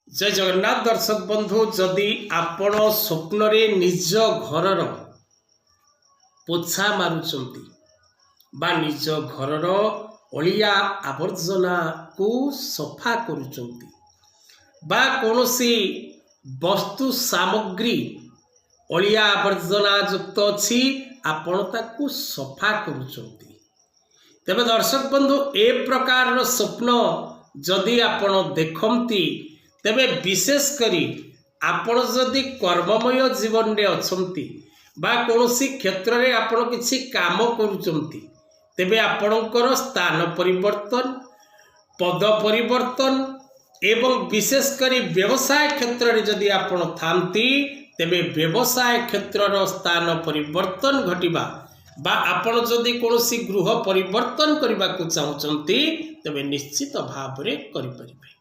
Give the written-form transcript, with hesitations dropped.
जय जगन्नाथ दर्शक बंधु जदि आपण स्वप्न रे निज घरर पोछा मारुचंती बा निज घरर अलिया आवर्जना को सफा करुचंती बा कोनोसी वस्तु सामग्री अलिया आवर्जना युक्त अछि आपण ताकू सफा करुचंती तेबे दर्शक बंधु ए प्रकार स्वप्न जदि आपण देखंती तेबे विशेष करी आपण जदि कर्ममय जीवन रे अछंती बा कोनोसी क्षेत्र रे आपण किछि काम करूचंती तेबे आपणकर स्थान परिवर्तन पद परिवर्तन एवं विशेष करी व्यवसाय क्षेत्र रे जदि आपण थांती तेबे व्यवसाय क्षेत्र रो स्थान परिवर्तन घटिबा बा आपण जदि कोनोसी गृह परिवर्तन करबा को चाहउचंती तेबे निश्चित भाव रे करि परिबे।